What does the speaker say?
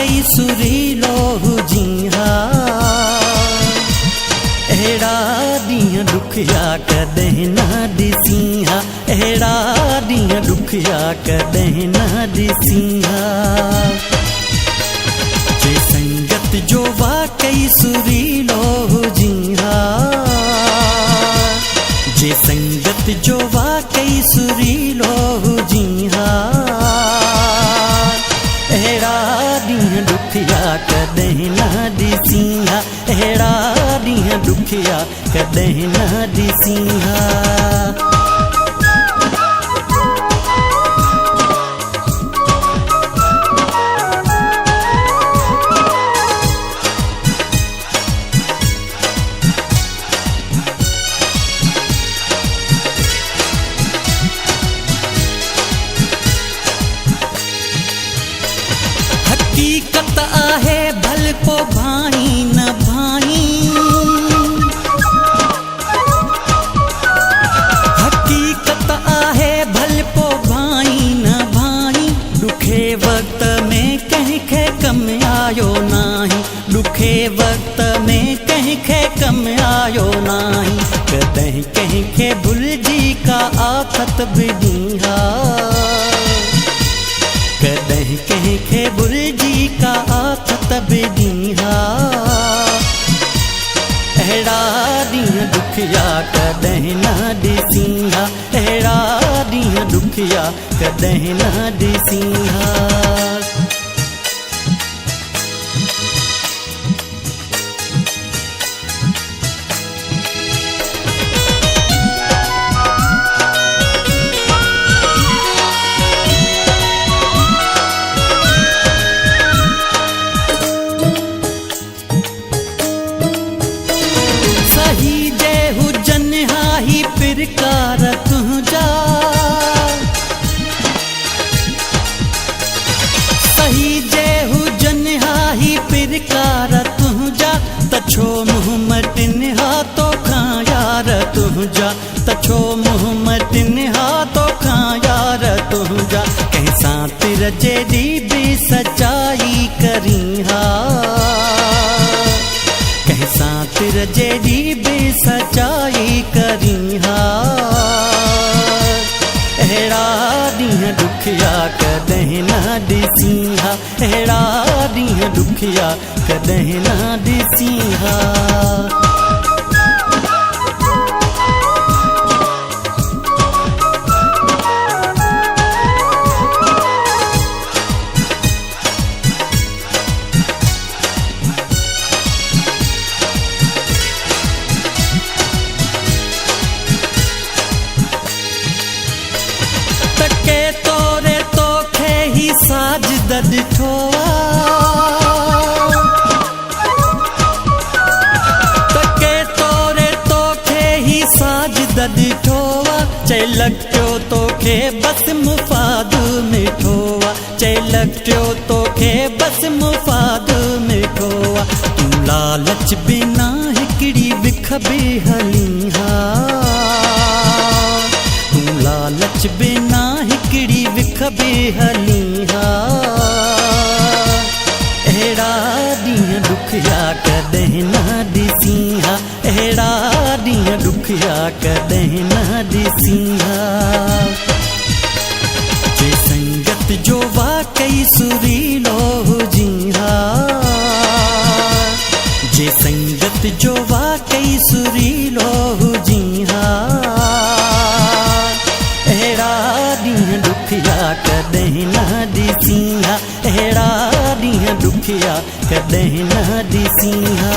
कई सुरीलो हुजिहा अहिड़ा ॾींहं ॾुखिया कॾहिं न ॾिसीहा अहिड़ा ॾींहं ॾुखिया कॾहिं न ॾिसीहा जे संगत जो वाकई सुरीलो हुजिहा जे संगत जो वाकई सुरीलो हुजिहा अहिड़ा ॾींहं ॾुखिया कॾहिं न ॾिसीहा अहिड़ा ॾींहं ॾुखिया कॾहिं न ॾिसीहा हकीकत आहे भल को भाई न भाई हकीकत आहे भल को भाई न भाई ॾुखे वक्त में कंहिंखे कम आयो नाही ॾुखे वक्त में कंहिंखे कम आयो नाही कॾहिं कंहिंखे भुलिजी का आफत बि ॾींहा कॾहिं कंहिंखे भुलिजी का आफत बि ॾींहा अहिड़ा ॾींहं ॾुखिया कॾहिं न ॾिसीहा अहिड़ा ॾींहं ॾुखिया कॾहिं न ॾिसीहा सही जे हुजन हाही पिरकार तुंहिंजा सही जे हुजन हाही पिरकार तुंहिंजा त छो मुंहुं मटिन हा तोखां यार तुंहिंजा त छो मुंहुं मटिन हा तोखां यार तुंहिंजा कंहिंसां तिर जेॾी बि सचाई करीहा कंहिंसां तिर जेॾी बि सचाई करीहा अहिड़ा ॾींहं ॾुखिया कॾहिं न ॾिसीहा अहिड़ा ॾींहं ॾुखिया कॾहिं न ॾिसीहा तके तोरे तोखे ही साजिद ॾिठो तके तोरे तोखे ही साजिद ॾिठो चई लॻियो तोखे बस मुफ़ाद मिठो चई लॻियो तोखे बस मुफ़ाद मिठो तूं लालच बिना हिकिड़ी बिख बि हलीहा तूं लालच बिना हिकिड़ी विख बि हलीहा अहिड़ा ॾींहं ॾुखिया कॾहिं न ॾिसीहा अहिड़ा ॾींहं ॾुखिया कॾहिं न ॾिसीहा जे संगत जो वाकई सुरीलो हुजिहा जे संगत जो वाकई सुरीलो हुजिहा अहिड़ा ॾींहं ॾुखिया कॾहिं न ॾिसीहा अहिड़ा ॾींहं ॾुखिया कॾहिं न ॾिसीहा